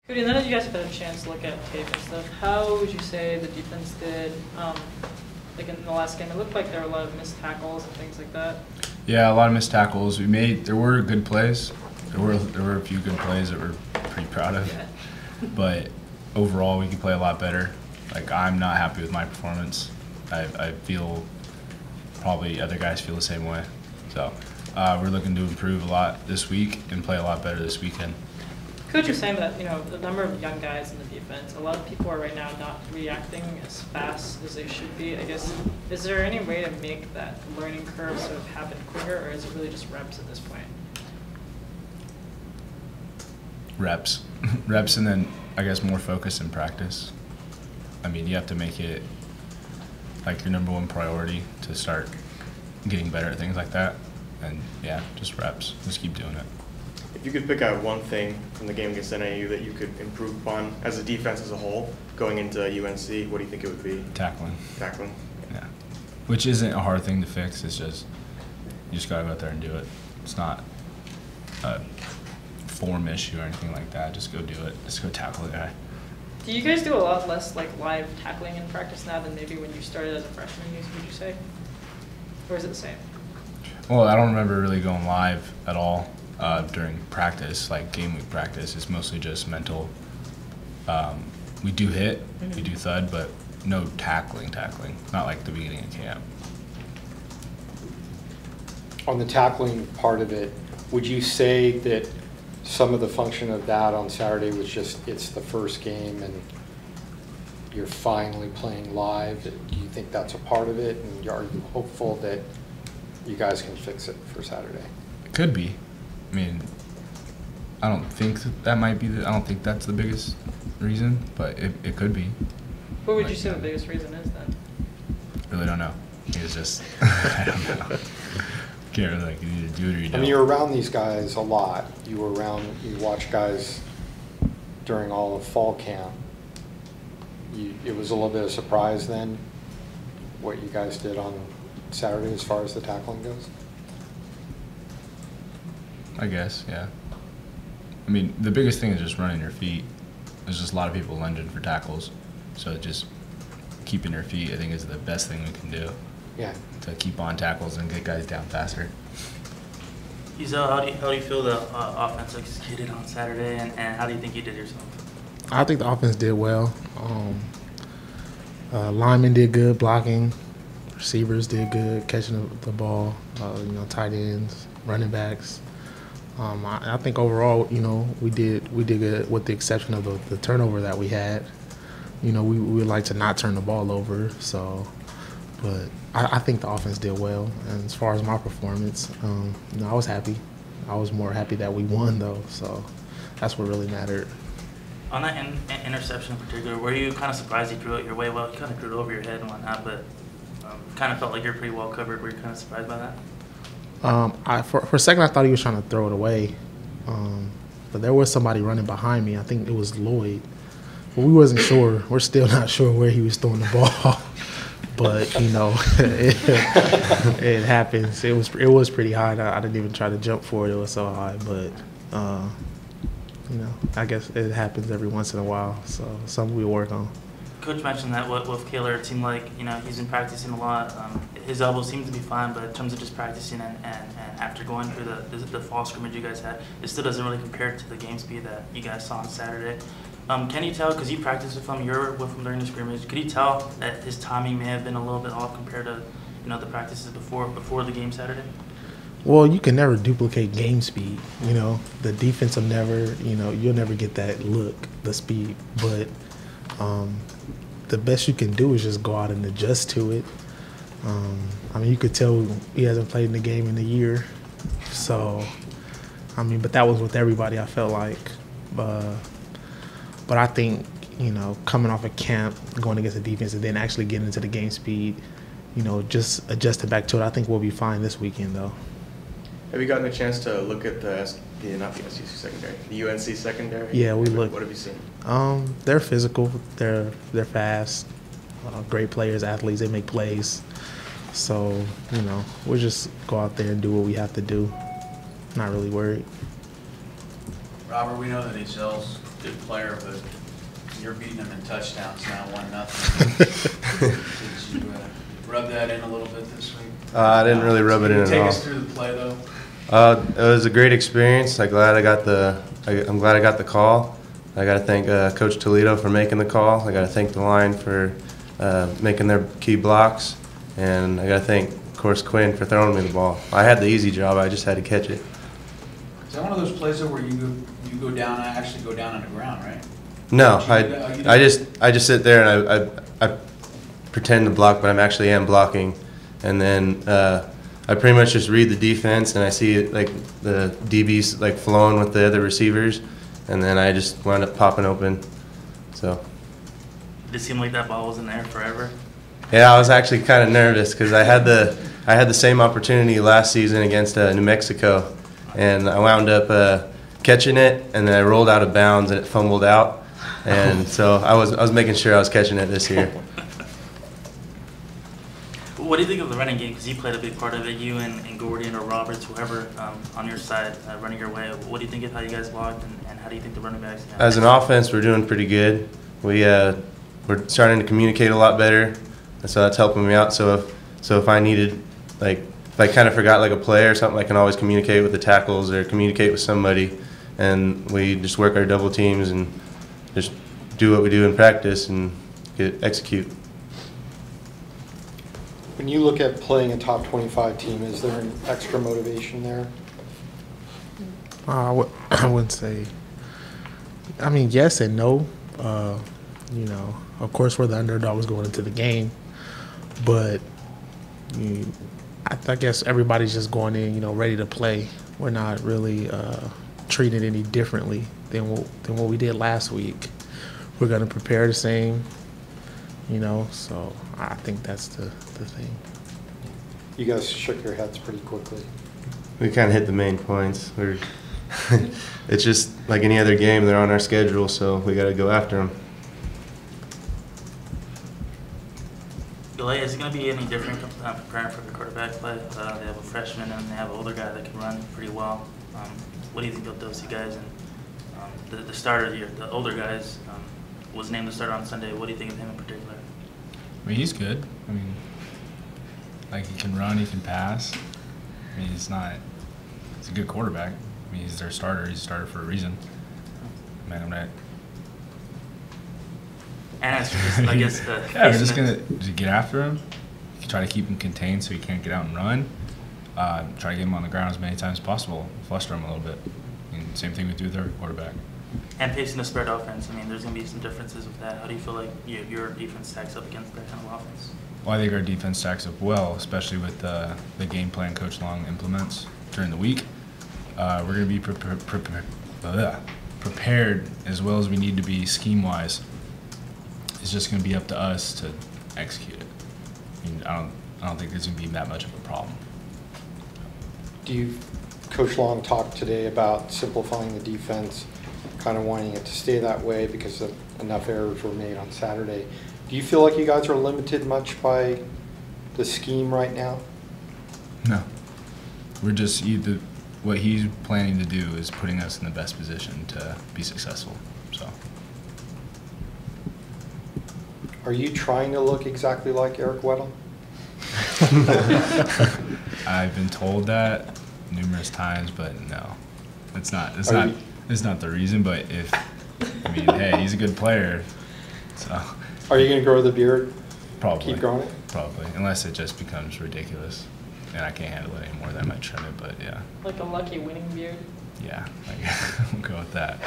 Cody, none of you guys have had a chance to look at tape and stuff. How would you say the defense did, like in the last game? It looked like there were a lot of missed tackles and things like that. Yeah, a lot of missed tackles. There were good plays. There were a few good plays that we're pretty proud of. Yeah. But overall, we could play a lot better. Like, I'm not happy with my performance. I feel probably other guys feel the same way. So we're looking to improve a lot this week and play a lot better this weekend. Coach was saying that, the number of young guys in the defense, a lot of people are right now not reacting as fast as they should be. I guess, is there any way to make that learning curve sort of happen quicker, or is it really just reps at this point? Reps. Reps, and then I guess more focus in practice. I mean, you have to make it like your number one priority to start getting better at things like that. And yeah, just reps. Just keep doing it. If you could pick out one thing from the game against NAU that you could improve upon as a defense as a whole going into UNC, what do you think it would be? Tackling. Tackling? Yeah. Which isn't a hard thing to fix. It's just, you just got to go out there and do it. It's not a form issue or anything like that. Just go do it. Just go tackle the guy. Do you guys do a lot less like live tackling in practice now than maybe when you started as a freshman, would you say? Or is it the same? Well, I don't remember really going live at all during practice, like game week practice. It's mostly just mental. We do hit, we do thud, but no tackling. Not like the beginning of camp. On the tackling part of it, would you say that some of the function of that on Saturday was just it's the first game and you're finally playing live? Do you think that's a part of it? And are you hopeful that you guys can fix it for Saturday? It could be. I mean, I don't think that might be I don't think that's the biggest reason, but it could be. What would you say the biggest reason is then? Really don't know. It's just I don't know. Can't really, like, you either do it or you don't. I mean, you're around these guys a lot. You watch guys during all of fall camp. It was a little bit of a surprise then, what you guys did on Saturday as far as the tackling goes? I guess, yeah. I mean, the biggest thing is just running your feet. There's just a lot of people lunging for tackles, so just keeping your feet, I think, is the best thing we can do. Yeah. To keep on tackles and get guys down faster. Ezell, how do you feel the offense executed on Saturday, and how do you think you did yourself? I think the offense did well. Linemen did good blocking. Receivers did good catching the ball. Tight ends, running backs. I think overall, we did good with the exception of the turnover that we had. We would like to not turn the ball over. So, but I think the offense did well. And as far as my performance, I was happy. I was more happy that we won though. So that's what really mattered. On that interception in particular, were you kind of surprised you threw it your way? Well, you kind of threw it over your head and whatnot, but kind of felt like you're pretty well covered. Were you kind of surprised by that? For a second, I thought he was trying to throw it away, but there was somebody running behind me. I think it was Lloyd, but we wasn't sure. We're still not sure where he was throwing the ball, but it happens. It was pretty high. I didn't even try to jump for it. It was so high, but I guess it happens every once in a while. So something we work on. Coach mentioned that with Kaler, it seemed like he's been practicing a lot. His elbow seems to be fine, but in terms of just practicing and after going through the fall scrimmage you guys had, it still doesn't really compare to the game speed that you guys saw on Saturday. Can you tell, because you practiced with him, you're with him during the scrimmage, could you tell that his timing may have been a little bit off compared to the practices before the game Saturday? Well, you can never duplicate game speed. The defense will never, you'll never get that look, the speed, but the best you can do is just go out and adjust to it. You could tell he hasn't played in the game in a year. So, but that was with everybody, I felt like. But I think, coming off of camp, going against the defense, and then actually getting into the game speed, just adjusting back to it, I think we'll be fine this weekend, though. Have you gotten a chance to look at not the Sdsu secondary, the UNC secondary? Yeah, we looked. What have you seen? They're physical. They're fast. Great players, athletes. They make plays. So we'll just go out there and do what we have to do. Not really worried. Robert, we know that Ezell's good player, but you're beating them in touchdowns now, 1-0. Did you rub that in a little bit this week? I didn't really rub it in at all. Take us through the play, though. It was a great experience. I'm glad I got the call. I got to thank Coach Toledo for making the call. I got to thank the line for making their key blocks, and I got to thank, of course, Quinn for throwing me the ball. I had the easy job. I just had to catch it. Is that one of those plays though where you go down, actually go down on the ground, right? No, I just sit there and I pretend to block, but I actually am blocking, and then I pretty much just read the defense, and I see it, like the DBs like flowing with the other receivers, and then I just wound up popping open. So. Did it seem like that ball was in there forever? Yeah, I was actually kind of nervous because I had the same opportunity last season against New Mexico, and I wound up catching it, and then I rolled out of bounds and it fumbled out, and so I was making sure I was catching it this year. What do you think of the running game? Because you played a big part of it, you and Gordian or Roberts, whoever on your side running your way. What do you think of how you guys blocked, and how do you think the running backs? As an offense, we're doing pretty good. We're starting to communicate a lot better, and so that's helping me out. So if I needed, like, if I kind of forgot like a play or something, I can always communicate with the tackles or communicate with somebody, and we just work our double teams and just do what we do in practice and execute. When you look at playing a top 25 team, is there an extra motivation there? I wouldn't say. I mean, yes and no. You know, of course, we're the underdogs going into the game, but I guess everybody's just going in, you know, ready to play. We're not really treated any differently than what we did last week. We're going to prepare the same, you know, so I think that's the thing. You guys shook your heads pretty quickly. We kind of hit the main points. It's just like any other game, they're on our schedule, so we got to go after them. Galea, is it going to be any different preparing for the quarterback play? They have a freshman and they have an older guy that can run pretty well. What do you think of those two guys? And the starter here, the older guys, was named the starter on Sunday. What do you think of him in particular? I mean, he's good. I mean, like, he can run, he can pass. I mean, he's a good quarterback. I mean, he's their starter. He's a starter for a reason. Man, I'm not. And it's just, I guess, yeah, we're just going to get after him, try to keep him contained so he can't get out and run, try to get him on the ground as many times as possible, fluster him a little bit. And same thing we do with our quarterback. And pacing the spread offense, I mean, there's going to be some differences with that. How do you feel like your defense stacks up against that kind of offense? Well, I think our defense stacks up well, especially with the game plan Coach Long implements during the week. We're going to be prepared as well as we need to be scheme-wise. It's just going to be up to us to execute it. I mean, I don't think there's going to be that much of a problem. Coach Long talked today about simplifying the defense, kind of wanting it to stay that way because enough errors were made on Saturday. Do you feel like you guys are limited much by the scheme right now? No. We're just what he's planning to do is putting us in the best position to be successful. So. Are you trying to look exactly like Eric Weddle? I've been told that numerous times, but no, it's not. It's not the reason. But hey, he's a good player. So. Are you going to grow the beard? Probably. Keep growing it? Probably, unless it just becomes ridiculous, and I can't handle it anymore. Then I might trim it. But yeah. Like a lucky winning beard. Yeah, we'll go with that.